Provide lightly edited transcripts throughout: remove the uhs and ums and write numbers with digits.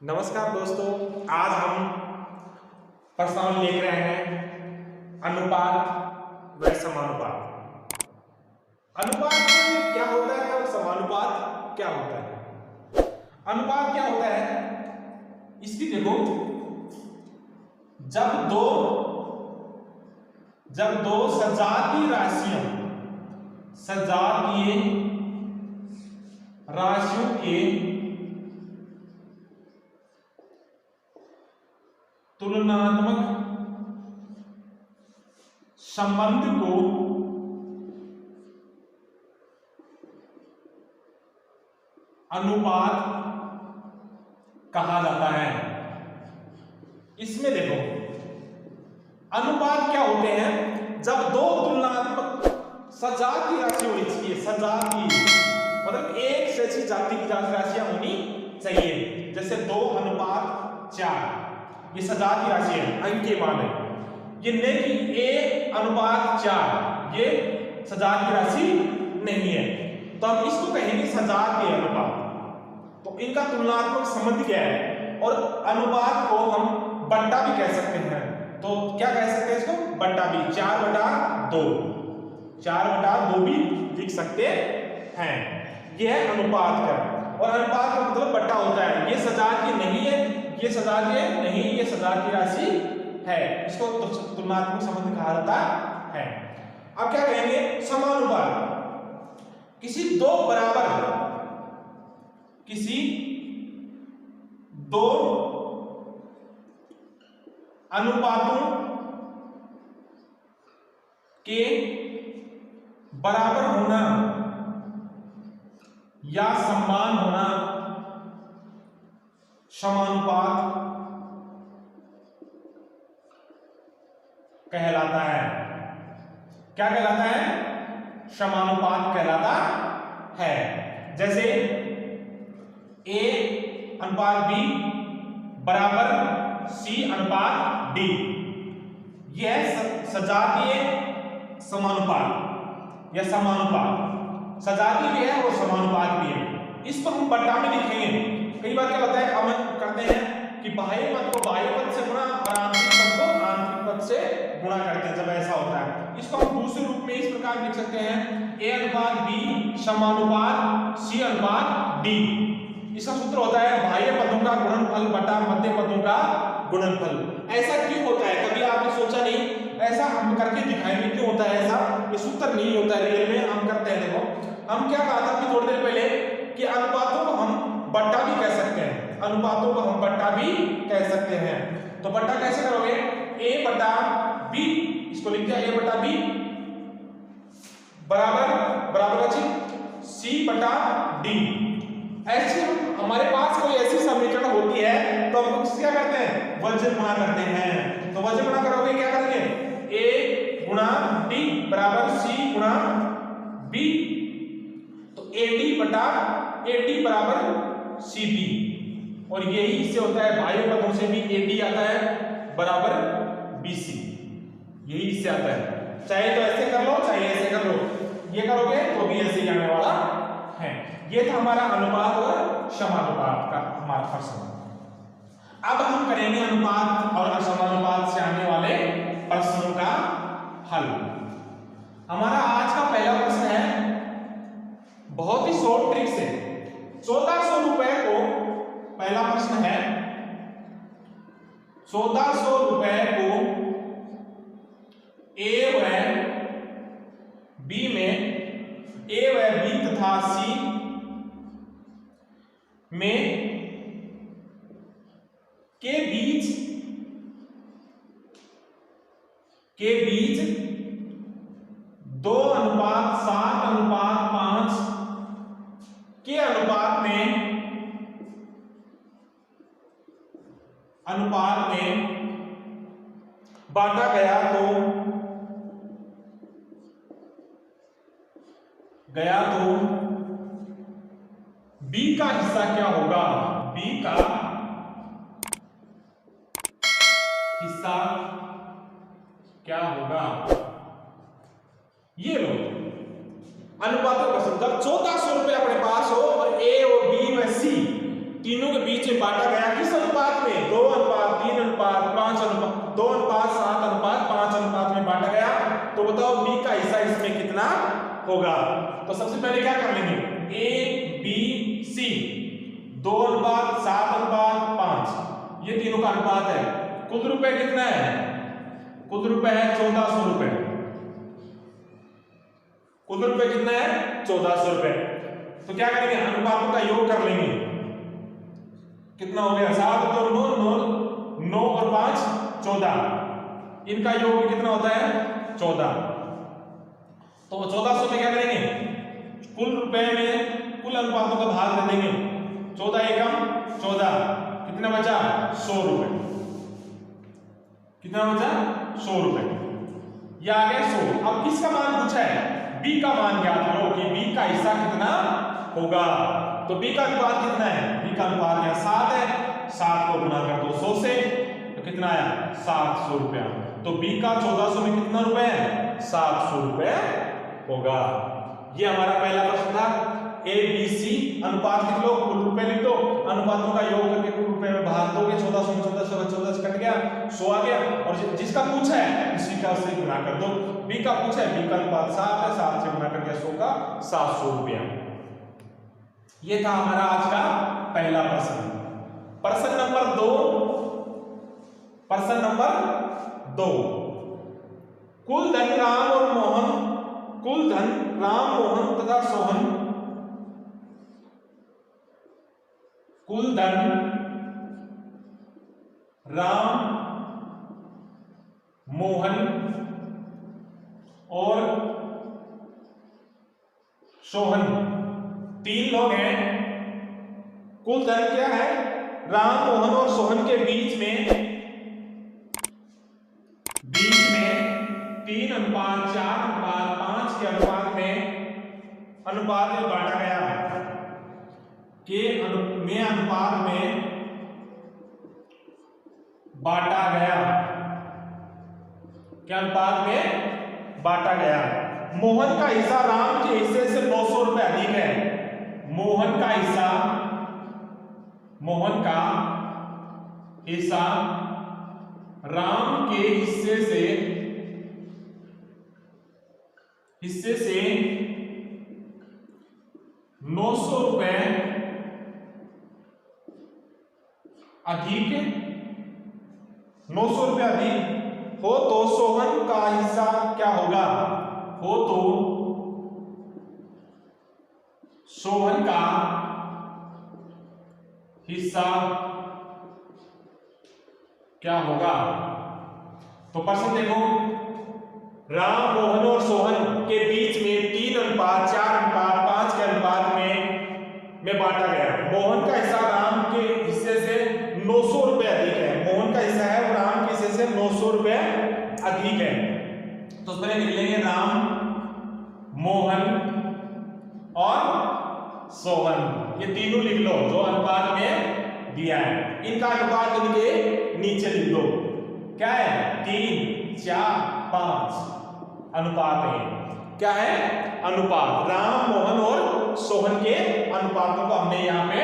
नमस्कार दोस्तों, आज हम प्रश्नावली लेकर आए हैं अनुपात व समानुपात। अनुपात क्या होता है और समानुपात क्या होता है? अनुपात क्या होता है, इसकी देखो, जब दो सजातीय राशियों के तुलनात्मक संबंध को अनुपात कहा जाता है। इसमें देखो, अनुपात क्या होते हैं, जब दो तुलनात्मक सजातीय राशि होनी चाहिए। सजातीय मतलब एक से अच्छी जाति की राशियां होनी चाहिए। जैसे 2:4 ये सजातीय राशि है, अंक के मान है। ये नहीं कि A:4 ये सजातीय राशि नहीं है, तो हम इसको कहेंगे सजातीय अनुपात। तो इनका तुलनात्मक संबंध क्या है, और अनुपात को हम बट्टा भी कह सकते हैं। तो क्या कह सकते हैं इसको? बट्टा भी, 4/2, 4/2 भी लिख सकते हैं। यह है अनुपात का, और अनुपात का मतलब बट्टा होता है। ये सजातीय नहीं है, ये सजातीय नहीं, ये सजातीय राशि है। इसको तुलनात्मक संबंध कहा जाता है। अब क्या कहेंगे? समानुपात, किसी दो अनुपातों के बराबर होना या समान होना समानुपात कहलाता है। क्या कहलाता है? समानुपात कहलाता है। जैसे A:B बराबर C:D, यह सजातीय समानुपात या समानुपात। सजातीय भी है और समानुपात भी है। इस पर हम बट्टा में लिखेंगे। कई बार क्या होता है, हम करते हैं कि बाह्य पद को बाह्य पद से गुणा और आंतरिक पद को आंतरिक पद से गुणा करते हैं। जब ऐसा होता है, इसको हम दूसरे रूप में इस प्रकार लिख सकते हैं, A:B समानुपात C:D। इसका सूत्र होता है बाह्य पदों का गुणनफल बटा मध्य पदों का गुणनफल। ऐसा क्यों होता है? कभी आपने सोचा नहीं? ऐसा हम करके दिखाएंगे क्यों होता है ऐसा। ये सूत्र नहीं होता है रियल में, हम करते हैं। देखो, हम क्या कहा था अभी थोड़ी देर पहले कि अनुपातों को हम बट्टा भी कह सकते हैं। अनुपातों को हम बट्टा भी कह सकते हैं। तो बट्टा कैसे करोगे? A/B, इसको लिख दिया A/B बराबर C/D। ऐसे हमारे पास कोई ऐसी समीकरण होती है तो हम क्या करते हैं? वज्र गुणा करते हैं। तो वज्र गुणा करोगे, क्या करेंगे? A/D बराबर C/B, तो AD बराबर CB, और यही इससे होता है बाह्य पदों से भी AD आता है बराबर BC, यही इससे आता है। चाहे तो ऐसे कर लो, चाहे ऐसे कर लो, ये करोगे तो भी ऐसे ही आने वाला है। ये था हमारा अनुपात और समानुपात का हमारा प्रश्न। अब हम करेंगे अनुपात और समानुपात से आने वाले प्रश्नों का हल। हमारा आज का पहला प्रश्न है, बहुत ही शॉर्ट ट्रिक से 1400 रुपए को, पहला प्रश्न है 1400 रुपए को A व B तथा C में के बीच 2:7:5 के अनुपात में बांटा गया तो B का हिस्सा क्या होगा? B का हिस्सा क्या होगा? ये लो अनुपातों का प्रश्न। जब 1400 रुपए अपने पास हो और A और B व C तीनों के बीच में बांटा गया, किस होगा। तो सबसे पहले क्या कर लेंगे, ए बी सी 2:7:5 ये तीनों का अनुपात है। कुल रुपए कितना है, कुल रुपए है 1400 रुपए। कुल रुपए कितना है 1400 रुपए। तो क्या करेंगे, अनुपातों का योग कर लेंगे। कितना हो गया, 7 और 9 9 और 5 14, इनका योग भी कितना होता है 14। तो 1400 में क्या करेंगे, कुल रुपए में कुल अनुपातों का भाग दे देंगे। 14 एकम 14, कितना बचा 100 रुपए। कितना बचा 100 रुपए। ये आ गया 100। अब किसका मान पूछा है, बी का मान ज्ञात करो कि बी का हिस्सा कितना होगा। तो बी का अनुपात कितना है, बी का अनुपात यहाँ 7 है, 7 को गुना कर दो 100 से, तो कितना आया 700 रुपया। तो बी का 1400 में कितना रुपए है 700 रुपए होगा। ये हमारा पहला प्रश्न था। ए बी सी अनुपात लिख लो, कुल रुपए लिख दो, अनुपातों का योग करके कुल रुपए में भाग दोगे। 1400 में 1400 कट गया, 100 आ गया। और जिसका पूछा है उसी का उससे गुना कर दो। बी का पूछा है, बी का अनुपात 7 है, 7 से गुना कर दिया 100 का 700 रुपया। ये था हमारा आज का पहला प्रश्न। प्रश्न नंबर 2, प्रश्न नंबर 2, कुल धन राम और मोहन, कुल धन राम मोहन तथा सोहन, कुल धन राम मोहन और सोहन 3 लोग हैं। कुल धन क्या है, राम मोहन और सोहन के बीच में 3:4:5 के अनुपात में बांटा गया के अनुपात में बांटा गया, क्या अनुपात में बांटा गया। मोहन का हिस्सा राम के हिस्से से 900 रुपए अधिक है। मोहन का हिस्सा राम के हिस्से से 900 रुपए अधिक, 900 रुपए अधिक हो तो सोहन का हिस्सा क्या होगा, हो तो सोहन का हिस्सा क्या होगा। तो प्रश्न देखो, राम मोहन और सोहन के बीच में 3:4:5 के अनुपात में बांटा गया। मोहन का हिस्सा राम के हिस्से से 900 रुपए अधिक है। मोहन का हिस्सा है वो राम के हिस्से से 900 रुपए अधिक है। तो पहले लिख लेंगे राम मोहन और सोहन, ये तीनों लिख लो जो अनुपात में दिया है। इनका अनुपात इनके नीचे लिख दो, क्या है 3:4:5 अनुपात है। क्या है अनुपात, राम मोहन और सोहन के अनुपातों को हमने यहां पे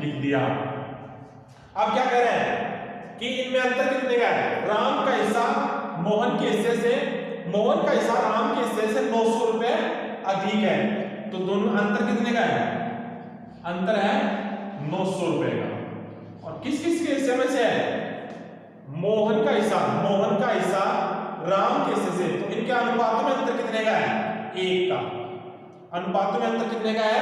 लिख दिया। अब क्या कह रहे हैं कि इनमें अंतर कितने का है, राम का हिस्सा मोहन के हिस्से से, मोहन का हिस्सा राम के हिस्से से 900 रुपए अधिक है। तो दोनों अंतर कितने का है, अंतर है 900 रुपए का। और किस किस के हिस्से में से है, मोहन का हिस्सा राम के हिस्से से। तो इनके अनुपातों में अंतर कितने का है, 1 का। अनुपातों में अंतर कितने का है,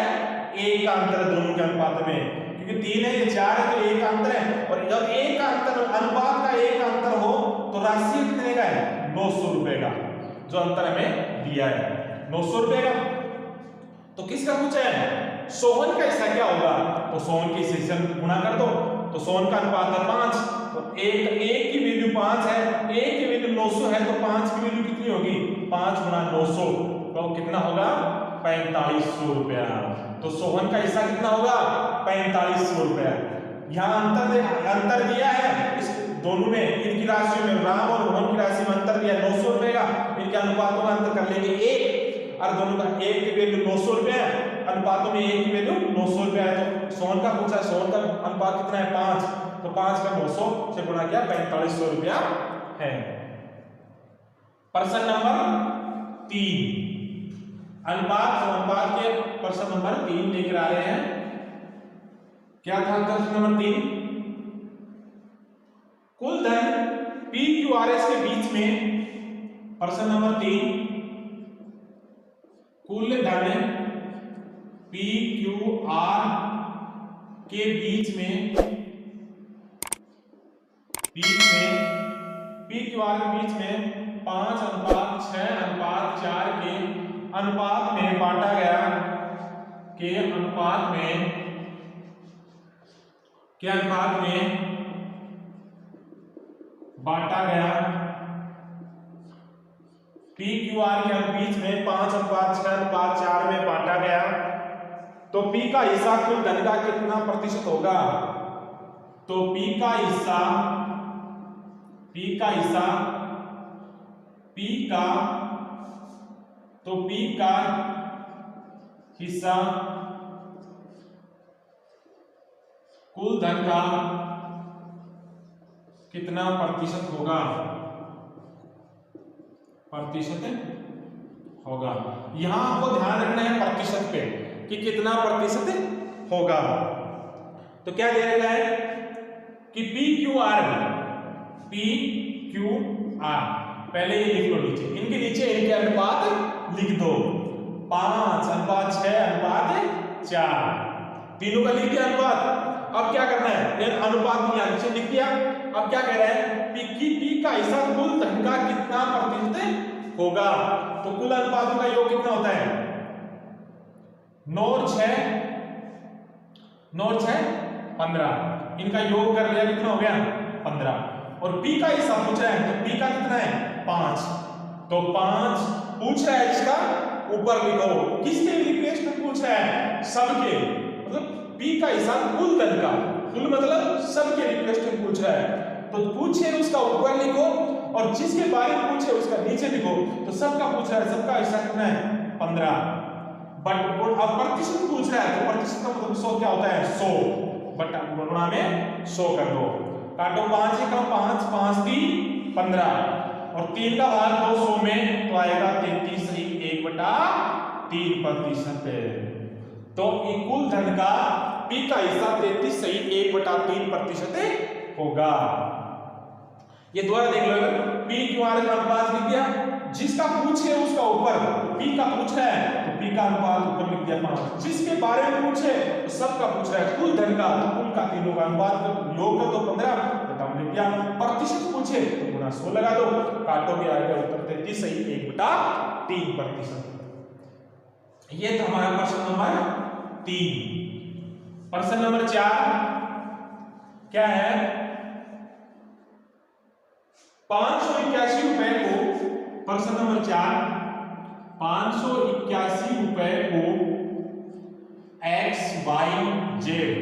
1 का अंतर दोनों के अनुपात में, क्योंकि 3 है ये 4 है, तो 1 का अंतर है। और जब 1 का अंतर, अनुपात का 1 का अंतर हो तो राशि कितने का है 900 रुपए का, जो अंतर हमें दिया है 900 रुपए का। तो किसका पूछा है, सोहन का हिस्सा क्या होगा। तो सोहन के हिस्से से गुणा कर दो, तो सोहन का अनुपात है 5। तो 1 की वैल्यू 5 है, 1 की वैल्यू 900 है, तो 5 की वैल्यू कितनी होगी 5 × 900, तो कितना होगा 4500 रुपया। तो सोहन का हिस्सा कितना होगा 4500 रुपया। यहाँ अंतर दिया है इस दोनों में, इनकी राशि में, राम और मोहन की राशि में अंतर दिया 900 रुपए का। इनके अनुपातों का अंतर कर लेंगे 1, और दोनों का 1 की वैल्यू 900 रुपए, अनुपातों में 1 की वैल्यू 900 रुपए है। तो सोहन का पूछा, सोहन का अनुपात कितना है 5, तो 5 का 900 से गुणा किया 4500 रुपया है। प्रश्न नंबर 3, अनुपात के प्रश्न नंबर 3 लेकर आ रहे हैं। क्या था प्रश्न नंबर 3? कुल धन पी क्यू आर एस के बीच में, प्रश्न नंबर 3, कुल धन पी क्यू आर के बीच में पी क्यू आर के बीच में 5:6:4 के अनुपात में बांटा गया, के अनुपात में बांटा गया। पी क्यू आर के बीच में 5:6:4 में बांटा गया, तो पी का हिस्सा कुल धन का कितना प्रतिशत होगा? तो पी का हिस्सा कुल धन का कितना प्रतिशत होगा? यहां आपको ध्यान रखना है प्रतिशत पे कि कितना प्रतिशत होगा। तो क्या दे रखा है कि पी क्यू आर, पहले ये लिख लो नीचे, इनके नीचे इनके अनुपात लिख दो, 5:6:4, तीनों का लिख दिया अनुपात। अब क्या करना है, अनुपात यहां नीचे लिख दिया। अब क्या कह रहा है कि पी का हिस्सा कुल धन का कितना प्रतिशत होगा? तो कुल अनुपातों का योग कितना होता है? 9 और 6 15, इनका योग कर लिया, कितना हो गया? 15। और p का हिस्सा पूछ रहा है, तो p का कितना है? 5। तो 5 पूछ रहा है, इसका ऊपर लिखो। किसके रिप्लेसमेंट पूछ रहा है? सबके, मतलब p का हिस्सा कुल धन का, कुल मतलब सबके रिप्लेसमेंट पूछ रहा है। तो पूछे उसका ऊपर लिखो और जिसके बारे में पूछे उसका नीचे लिखो। तो सबका पूछ रहा है, सबका हिस्सा कितना है? 15। बट अब प्रतिशत पूछ रहा है, तो प्रतिशत का मतलब 100 क्या होता है? 100, बट गुणा में 100 कर दो। काटो, 5 एकम 5, 5 3 15 और 3 का भाग 200 में, तो आएगा 33 सही 1/3%। तो कुल धन का पी का हिस्सा 33 सही 1/3% होगा। ये दोबारा देख लो, पी क्यू आर का अनुपात लिख दिया, जिसका पूछे उसका ऊपर, पी का पूछ रहा है तो पी का अनुपात ऊपर लिख दिया 5, जिसके बारे में पूछे तो सबका पूछ रहा है कुल धन का, तो कुल का तीनों का अनुपात योग कर दो 15, बटा लिख दिया। प्रतिशत पूछे तो गुणा 100 लगा दो, काटोगे आएगा उत्तर 33 सही 1/3%। ये था हमारा प्रश्न नंबर 3। प्रश्न नंबर 4 क्या है? 581 रुपए को, प्रश्न नंबर 4, 581 रुपए को एक्स वाई जेड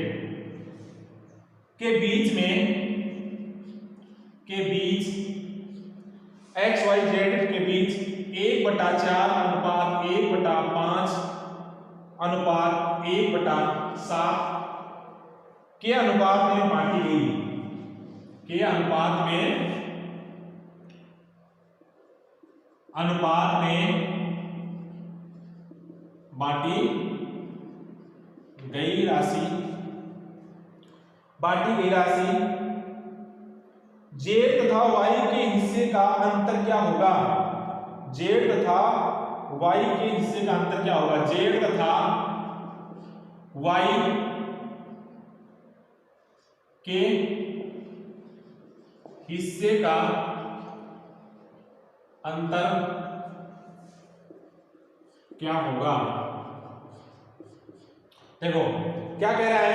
के बीच एक्स वाई जेड के बीच 1/4 अनुपात 1/5 अनुपात 1/7 के अनुपात में बांटी गई, के अनुपात में बांटी गई राशि जेड तथा वाई के हिस्से का अंतर क्या होगा? जेड तथा वाई के हिस्से का अंतर क्या होगा? जेड तथा वाई के हिस्से का अंतर क्या होगा? देखो क्या कह रहा है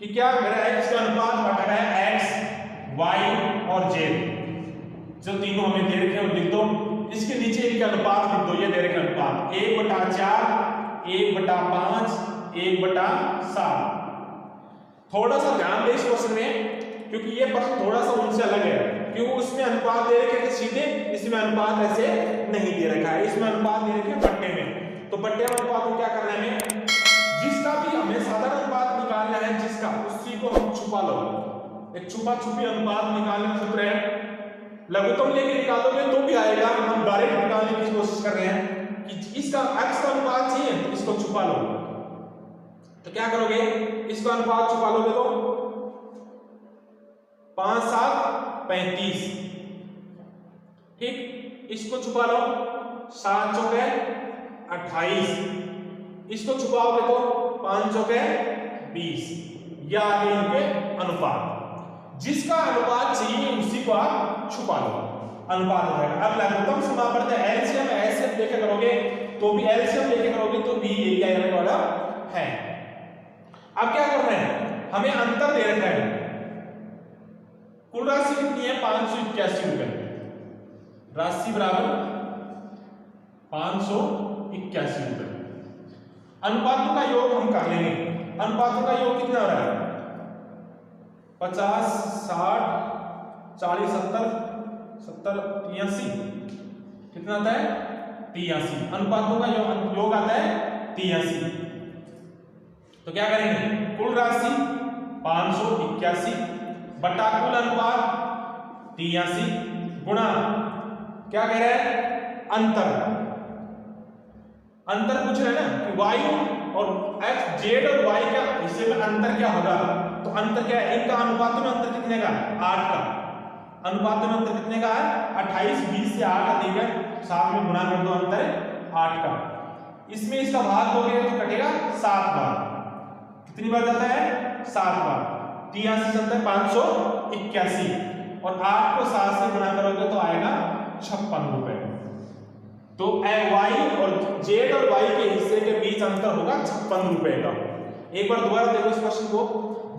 कि क्या कह रहा है, इसका अनुपात बांटा गया है एक्स वाई और जेड, जो तीनों हमें दे रखे हैं लिख दो। इसके नीचे इनके अनुपात लिख दो, ये दे रखे अनुपात 1/4 1/5 1/7। थोड़ा सा ध्यान दे इस क्वेश्चन में, क्योंकि ये प्रश्न थोड़ा सा उनसे अलग है, क्योंकि उसमें अनुपात दे रखे हैं सीधे, इसमें अनुपात ऐसे नहीं दे रखा है। इसमें अनुपात दे रखे हैं पट्टे में, तो पट्टे में अनुपात को क्या करना है हमें, जिसका भी हमें साधारण अनुपात निकालना है, जिसका उसी को हम छुपा लो, एक छुपा छुपी अनुपात निकालने का सूत्र है। लघुत्तम लेके निकालोगे तो भी आएगा, हम डायरेक्ट निकालने की कोशिश कर रहे हैं। कि इसका x का अनुपात चाहिए तो इसको छुपा लो, तो क्या करोगे, इसका अनुपात छुपा लोगे तो 5 7 35, ठीक, इसको छुपा लो 7 चौके 28, इसको छुपाओगे तो 5 चौके 20, या आगे इनके अनुपात, जिसका अनुपात चाहिए उसी को आप छुपा लो, अनुपात हो जाएगा। अब लघुत्तम सीमा पर एलसीएम एलसीएम लेके करोगे तो भी एलसीएम लेके करोगे तो भी यही आने वाला है। अब क्या करना है, हमें अंतर दे रखा है, कुल राशि कितनी है 581 रुपए, राशि बराबर 581 रुपए, अनुपातों का योग हम कर लेंगे, अनुपातों का योग कितना हो रहा है 50 60 40 70 70 83, कितना आता है 83, अनुपातों का योग आता है 83। तो क्या करेंगे, कुल राशि 581 बटा कुल अनुपात 83 गुणा क्या कह रहे हैं अंतर, अंतर पूछ रहे हैं ना कि y और x z और y का हिस्से में अंतर क्या होगा, तो अंतर क्या है, इनका अनुपात में अंतर कितने का 8 का, अनुपात में अंतर कितने का है 28, 20 से 8 का देगा, साथ में गुणा कर दो, अंतर है 8 का, इसमें इसका भाग दोगे तो कटेगा 7 बार, कितनी बार जाता है 7 बार, 83 70 581 और 8 को 7 से गुणा करोगे तो आएगा 56 रुपए। तो y और z और y के हिस्से के बीच अंतर होगा 56 रुपए का। एक बार दोबारा देखो इस प्रश्न को,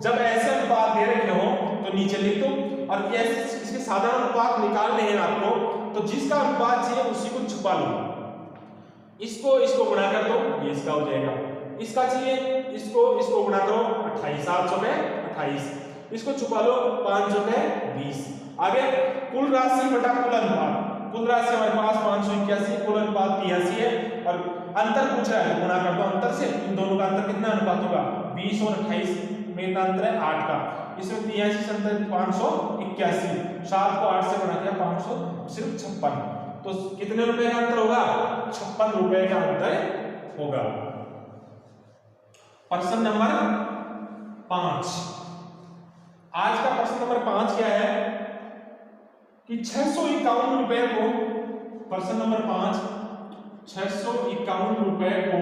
जब ऐसे अनुपात दे रखे हो तो नीचे लिख दो, और ऐसे इसके साधारण अनुपात निकालने हैं आपको, तो जिसका अनुपात चाहिए उसी को छुपा लो, इसको गुणा कर दो, ये इसका हो जाएगा, इसका चाहिए इसको गुणा करो 28 7 चौके 28, इसको छुपा लो 5 चौके 20, आगे कुल राशि बटा कुल अनुपात, कुल राशि हमारे पास 581, कुल अनुपात 83 है और अंतर पूछ रहा है, गुणा कर दो अंतर से, इन दोनों का अंतर कितना अनुपात होगा 20 और 28 में का अंतर है 8 का, इसमें 83 70 581, 7 को 8 से गुणा किया 500 सिर्फ 56, तो कितने रुपए का अंतर होगा 56 रुपए का अंतर होगा। प्रश्न नंबर 5, आज का प्रश्न नंबर 5 क्या है कि 651 रुपए को, प्रश्न नंबर 5 651 रुपए को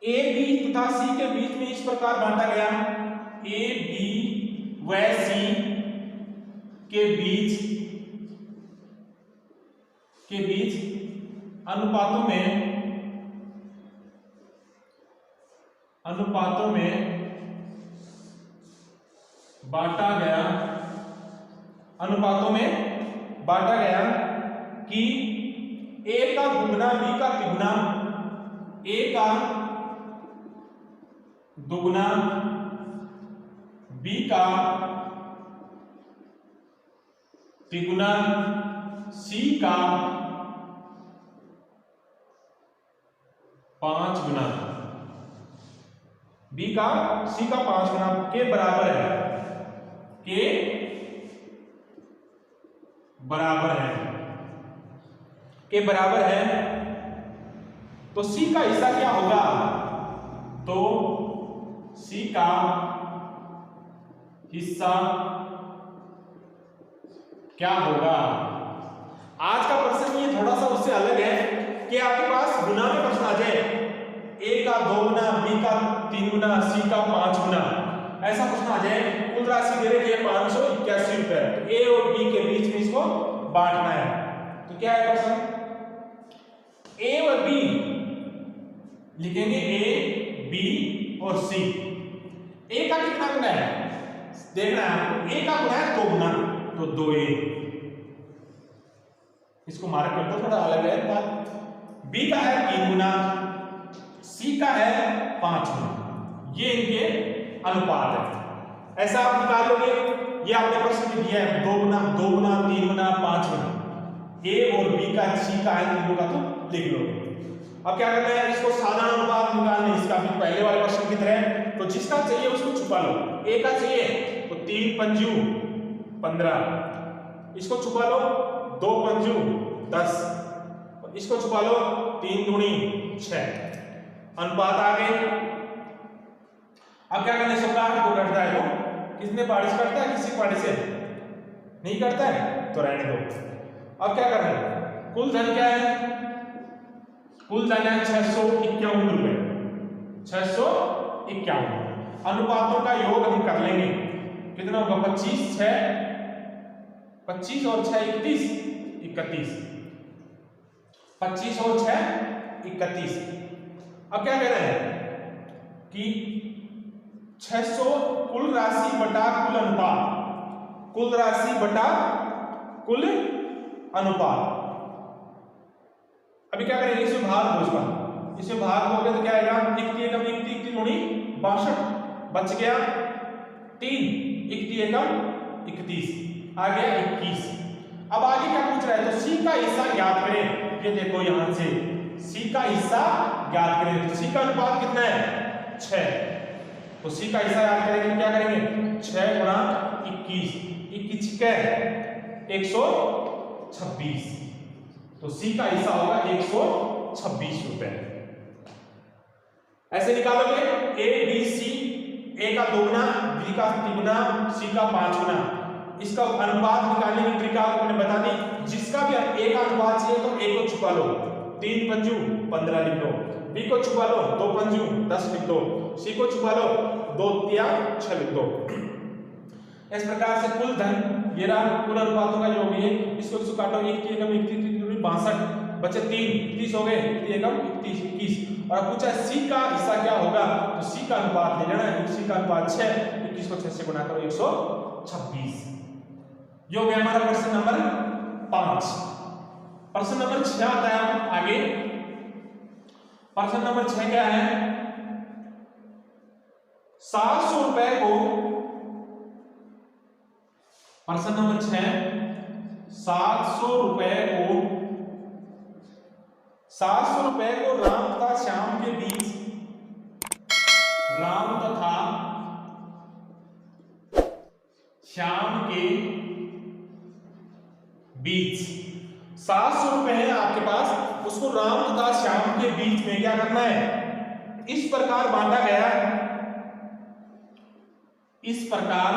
ए बी तथा सी के बीच में इस प्रकार बांटा गया, ए बी व सी के बीच अनुपातों में बांटा गया कि ए का दुगना बी का तिगुना, ए का दुगना बी का तिगुना सी का 5 गुना, बी का सी का 5 गुना के बराबर है, के बराबर है, तो सी का हिस्सा क्या होगा, तो सी का हिस्सा क्या होगा। आज का प्रश्न ये थोड़ा सा उससे अलग है कि आपके पास गुना में प्रश्न आ जाए, ए का 2 गुना, बी का 3 गुना, सी का 5 गुना, ऐसा प्रश्न आ जाए, कुल राशि दे रखी है 581 रुपए, तो ए और बी के बीच में इसको बांटना है, तो क्या है प्रश्न, ए और बी लिखेंगे, ए बी और सी, ए का कितना गुना है देखना है आपको, ए का गुना है 2 गुना, तो 2a, इसको मार्क कर दो, थोड़ा अलग है, बी का है 3 गुना, सी का है 5 गुना, ये इनके अनुपात है, ऐसा आप निकाल लोगे, ये आपने प्रश्न में दिया है 2 गुना 3 गुना 5 गुना, ए और बी का सी का है, तीनों का तो लिख लोगे। अब क्या करना है, इसको साधारण अनुपात निकालना, इसका भी पहले वाले प्रश्न की तरह, तो जिसका चाहिए उसको छुपा लो, ए का चाहिए तो 3 पंजू 15, इसको छुपा लो 2 पंजू 10, इसको छुपा लो, 3 दूनी 6, अनुपात आ गए। अब क्या करना है, सब काट को कटता है तो किसने पार्टी से कटता है, किसी पार्टी से नहीं कटता है तो रहने दो। अब क्या करना है, कुल धन क्या है, कुल धन है 651 रुपए, 651। अनुपातों का योग हम कर लेंगे, कितना होगा 25 और 6 31, 25 और 6 31। अब क्या कह रहे हैं कि 600 कुल राशि बटा कुल अनुपात, कुल राशि बटा कुल अनुपात। अभी क्या करेंगे, इसमें भाग दो, इसमें भाग दोगे तो क्या आएगा, 1 एकम 1 62 बच गया 3, 1 एकम 31 आ गया 21। अब आगे क्या पूछ रहा है, तो सी का हिस्सा ज्ञात करें। ये देखो यहां से सी का हिस्सा ज्ञात करें, तो सी का अनुपात कितना है 6, तो सी का हिस्सा याद करेंगे, क्या करेंगे 6 गुणा 21, 21 क्या है 126, तो सी का हिस्सा होगा 126 रुपए। ऐसे निकालोगे ए बी सी, ए का 2 गुना, बी का 3 गुना, सी का 5 गुना। इसका अनुपात निकालने की ट्रिक आपको मैंने बता दी। जिसका भी ए का अनुपात चाहिए तो ए को छुपा लो, 3 पंजू 15 लिख दो, बी को छुपा लो 2 पंजू 10 लिख दो, सी को छुपा लो 2 तिया 6 लिख दो। इस प्रकार से कुल धन ये रहा, कुल अनुपातों का योग है। इसको काटो, 1 एकम 62 बचे 3, 30 हो गए, 1 एकम 21। और पूछा सी का हिस्सा क्या होगा, तो सी का अनुपात ले लेना है, सी का अनुपात 6, 21 को 6 से गुणा करो 126। ये हो गया हमारा प्रश्न नंबर 5। प्रश्न नंबर 6 आता है आगे। प्रश्न नंबर 6 क्या है, 700 रुपए को, प्रश्न नंबर 6 700 रुपए को राम तथा श्याम के बीच, राम तथा श्याम के बीच 700 रुपए है आपके पास, उसको राम तथा श्याम के बीच में क्या करना है, इस प्रकार बांटा गया है, इस प्रकार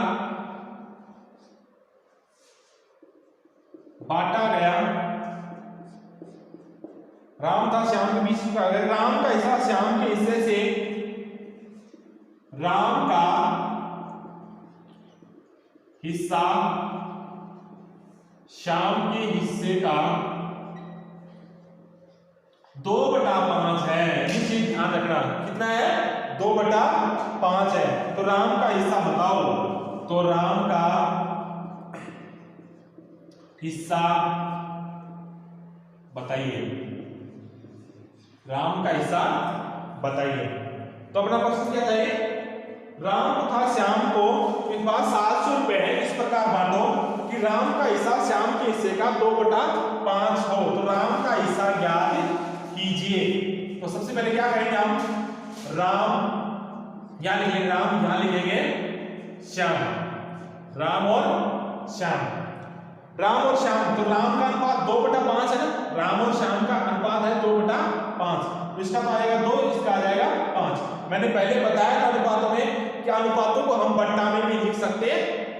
बांटा गया। राम तथा श्याम के बीच का, राम का हिस्सा श्याम के हिस्से से, राम का हिस्सा श्याम के हिस्से का 2/5 है। ये चीज ध्यान रखना, कितना है 2/5 है। तो राम का हिस्सा बताओ, तो राम का हिस्सा बताइए, राम का हिस्सा बताइए। तो अपना प्रश्न क्या चाहिए, राम तथा श्याम को इस बार 700 रुपए है, इस प्रकार बांटो कि राम का हिस्सा श्याम के हिस्से का 2/5 हो। तो राम का हिस्सा ज्ञात कीजिए। तो सबसे पहले क्या करेंगे हम, राम यहां लिखेंगे, राम यहां लिखेंगे श्याम, राम और श्याम, राम और श्याम। तो राम का अनुपात 2/5 है ना, राम और श्याम का अनुपात है 2/5, इसका तो आएगा 2, इसका आ जाएगा 5। मैंने पहले बताया था अनुपातों में कि अनुपातों को हम बट्टा में भी लिख सकते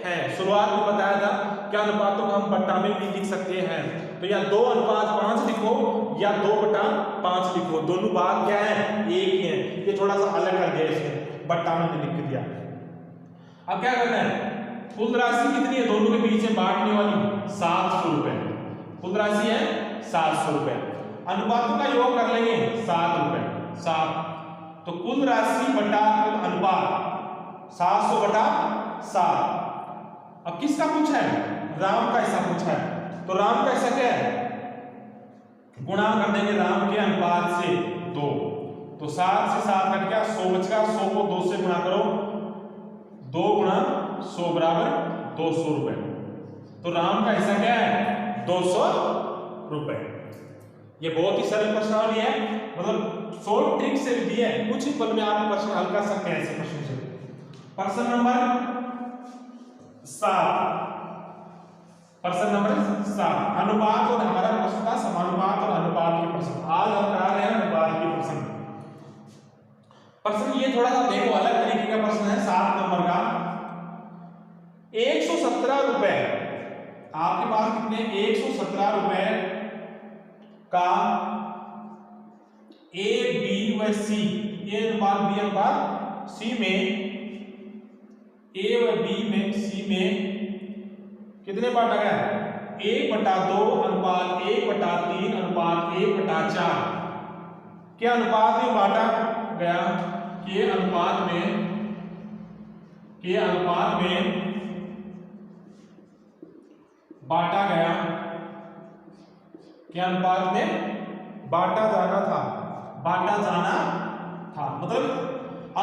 हैं, शुरुआत में बताया था कि अनुपातों को हम बट्टा में भी लिख सकते हैं। तो या 2:5 लिखो या 2/5 लिखो, दोनों बात क्या है एक ही है। ये थोड़ा सा अलग कर दिया, इसमें बट्टा में लिख दिया। अब क्या करना है, कुल राशि कितनी है दोनों के बीच में बांटने वाली, 700 रुपए कुल राशि है, 700 रुपए। अनुपातों का योग कर लेंगे 7 रुपए 7, तो कुल राशि बटा कुल अनुपात 700/7। अब किसका पूछा है, राम का हिस्सा पूछा है, तो राम का हिस्सा क्या है, गुणा कर देंगे राम के अनुपात से 2, तो 7 से 7 कट गया, 100 बच गया, 100 को 2 से गुणा करो, 2 गुणा 100 बराबर 200 रुपए। तो राम का हिस्सा क्या है 200 रुपए। ये बहुत ही सरल प्रश्नावली है, मतलब शॉर्ट ट्रिक से भी दी है, कुछ ही पल में आप प्रश्न हल कर सकते हैं ऐसे प्रश्न से। प्रश्न नंबर 7, प्रश्न नंबर 7 अनुपात और हमारा प्रश्न था समानुपात और अनुपात के प्रश्न। आज हम करा रहे हैं अनुपात के प्रश्न। प्रश्न ये थोड़ा सा देखो अलग तरीके का प्रश्न है 7 नंबर का। 117 रुपए आपके पास कितने 117 रुपए का ए बी व सी ए अनुपात बी अनुपात सी में ए व बी में सी में कितने बांटा गया 1/2 अनुपात 1/3 अनुपात 1/4 क्या अनुपात में बांटा गया के अनुपात में बांटा गया के अनुपात में बांटा जाना था मतलब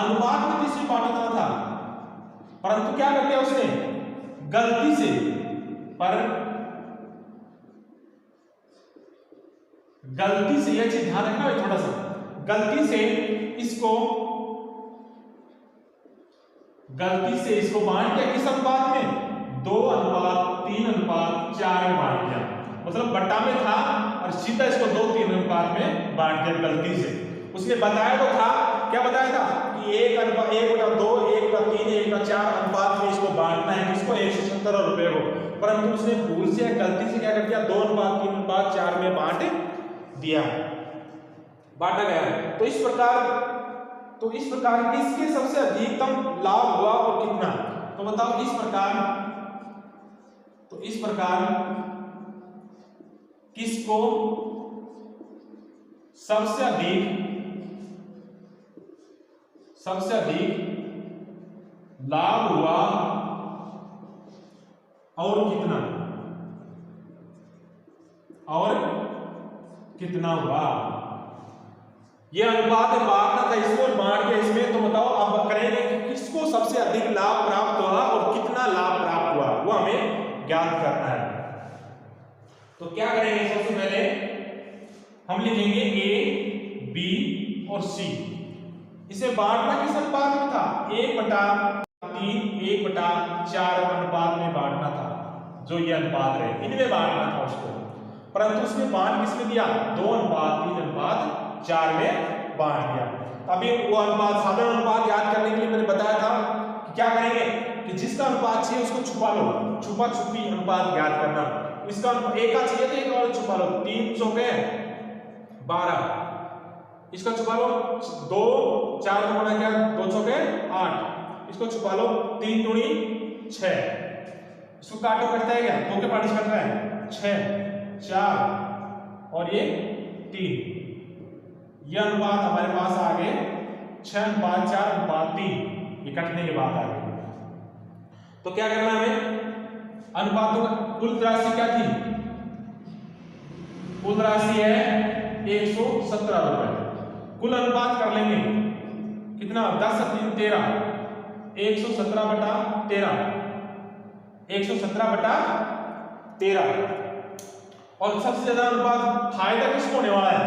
अनुपात में किसी बांटा जाना था परंतु क्या कर दिया उसने गलती से यह चीज ध्यान रखना है थोड़ा सा गलती से इसको बांट दिया किस अनुपात में 2:3:4 में बांट दिया मतलब बट्टा में था और सीधा इसको 2:3 अनुपात में बांट दिया गलती से। उसने बताया तो था क्या बताया था कि 1/2 1/3 1/4 अनुपात में इसको बांटना है किसको 117 रुपए को परंतु उसने भूल से गलती से क्या कर दिया 2:3:4 में बांट दिया बांटा गया। तो इस प्रकार किसके सबसे अधिकतम लाभ हुआ और कितना तो बताओ इस प्रकार किसको सबसे अधिक लाभ हुआ और कितना हुआ यह अनुपात बांटना था इसको बांट के इसमें। तो बताओ अब करेंगे कि किसको सबसे अधिक लाभ प्राप्त हुआ और कितना लाभ प्राप्त हुआ वो हमें ज्ञात करना है। तो क्या करेंगे सबसे पहले हम लिखेंगे ए बी और सी इसे बांटना किस अनुपात में था 1/3 1/4 अनुपात में बांटना था जो ये अनुपात रहे इनमें बांटना था उसको परंतु उसने बांट किसमें दिया 2:3:4 में बांट दिया। अभी वो अनुपात साधारण अनुपात याद करने के लिए मैंने बताया था कि क्या करेंगे कि जिसका अनुपात चाहिए उसको छुपा लो छुपा छुपी अनुपात याद करना इसका एक का चाहिए तो एक और छुपा लो 3 चौके 12 इसका छुपा लो 2 4 को बना क्या 2 चौके 8 इसको छुपा लो 3 दूनी 6 इसको काटो करता है क्या 2 के पार्टी कट रहा है 6 4 और ये 3 ये अनुपात हमारे पास आ गए 6:4:3 ये कटने के बाद आ गए। तो क्या करना हमें अनुपातों का कुल राशि क्या थी कुल राशि है 117 रुपए कुल अनुपात कर लेंगे कितना 10×3 13 117/13 और सबसे ज्यादा अनुपात फायदा किसको होने वाला है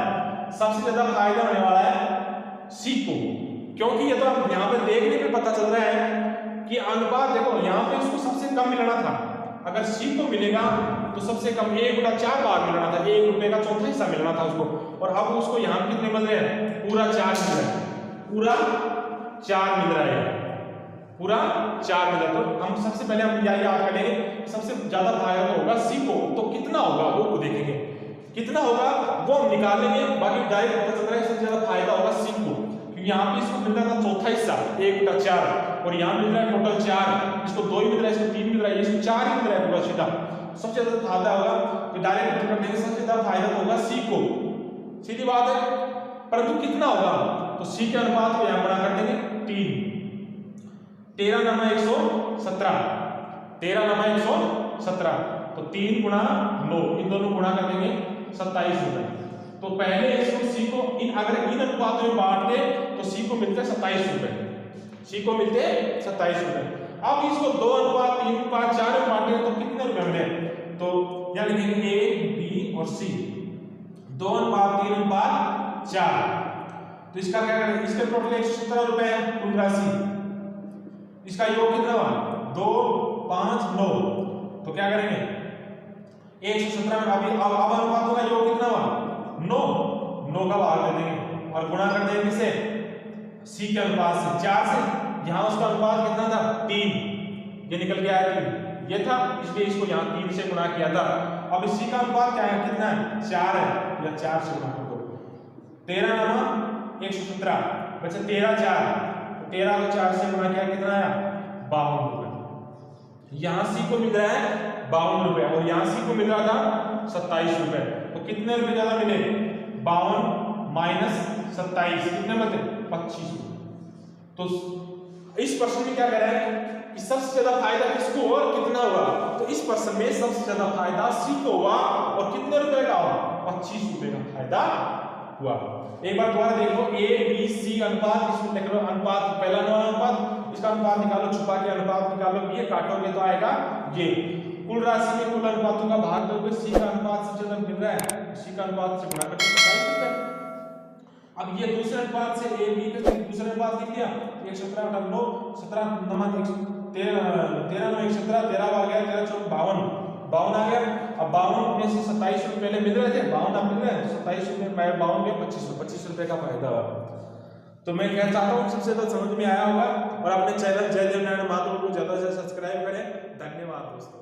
सबसे ज्यादा फायदा होने वाला है सी को क्योंकि ये तो आप यहाँ पे देखने पे पता चल रहा है कि अनुपात देखो यहाँ पे इसको सबसे कम मिलना था अगर सी को मिलेगा तो सबसे कम 1/4 भाग मिलना था 1 रुपए का चौथा हिस्सा मिलना था उसको और अब उसको यहाँ पे कितने मिल रहे हैं पूरा 4 मिल रहा है पूरा 4 मिल रहा है तो हम सबसे पहले हम यही याद करेंगे सबसे ज्यादा फायदा तो होगा सी को तो कितना होगा वो देखेंगे कितना होगा वो हम निकालेंगे बाकी डायरेक्ट पता चल रहा है सबसे ज्यादा फायदा होगा सी को क्योंकि यहाँ पे इसको मिल रहा था चौथा हिस्सा 1/4 और यहाँ मिल रहा है टोटल 4 इसको 2 ही मिल रहा है इसको 3 मिल रहा है इसको 4 ही मिल रहा है पूरा सीधा सबसे ज्यादा फायदा होगा तो डायरेक्ट कर देंगे सबसे ज्यादा फायदा तो होगा सी को सीधी बात है परंतु कितना होगा तो सी के अनुपात को यहाँ बड़ा कर देंगे 13 9 117 तो 3 × 9 इन दोनों गुणा कर देंगे 27 रुपए। तो पहले इसको सी को अगर इन अनुपातों में बांट दे तो सी को मिलते 27 रुपए अब इसको 2:3:4 में बांटे तो कितने रुपए मिले तो यहाँ लिखेंगे ए बी और सी 2:3:4 तो इसका क्या करेंगे इसके टोटल 117 रुपए है कुल राशि इसका योग कितना हुआ 2 5 9 तो क्या करेंगे 117 में अब अनुपातों का योग कितना हुआ 9, 9 का भाग दे देंगे और गुणा कर देंगे किसे c के अनुपात से 4 से। यहाँ उसका अनुपात कितना था 3, ये निकल के आया 3 ये था, इसलिए इसको यहाँ 3 से गुणा किया था। अब इस c का अनुपात क्या है कितना है 4 है, या 4 से गुणा कर दो 13 नमा 117 बच्चे 13 4, 13 को 4 से गुणा किया कितना आया 52 रुपए। यहाँ c को मिल रहा है 52 रुपए और यहाँ c को मिल रहा था 27 रुपए, तो कितने रुपए ज्यादा मिले 52 माइनस 27 कितने बचे 25 रुपए। तो इस प्रश्न में क्या कह रहा है कि सबसे ज्यादा फायदा किसको और कितना हुआ, तो इस प्रश्न में सबसे ज्यादा फायदा सी को हुआ और कितने रुपए का हुआ 25 रुपए का फायदा हुआ। एक बार दोबारा देखो ए बी सी अनुपात, इसमें लिख लो अनुपात पहला नंबर अनुपात, इसका अनुपात निकालो, छुपा के अनुपात निकालो, ये काटोगे तो आएगा ये। कुल राशि में कुल अनुपातों का भाग दोगे, सी का अनुपात सबसे ज्यादा मिल रहा है, सी का अनुपात से गुणा करके 27 रुपए। अब ये दूसरे अनुपात से ए बी का दूसरे अनुपात लिख दिया 117 बटा 9, 17 नंबर 13 9 117 13 आ गया 13 4 52 आ गया। अब 52 में से 27 रुपए पहले मिल रहे थे 52 अब मिल रहे हैं 27 रुपए 52 में 25 रुपए का फायदा हुआ। तो मैं कहना चाहता हूँ सबसे ज्यादा समझ में आया होगा और अपने चैनल जय देव नारायण माधव को ज्यादा से सब्सक्राइब करें। धन्यवाद दोस्तों।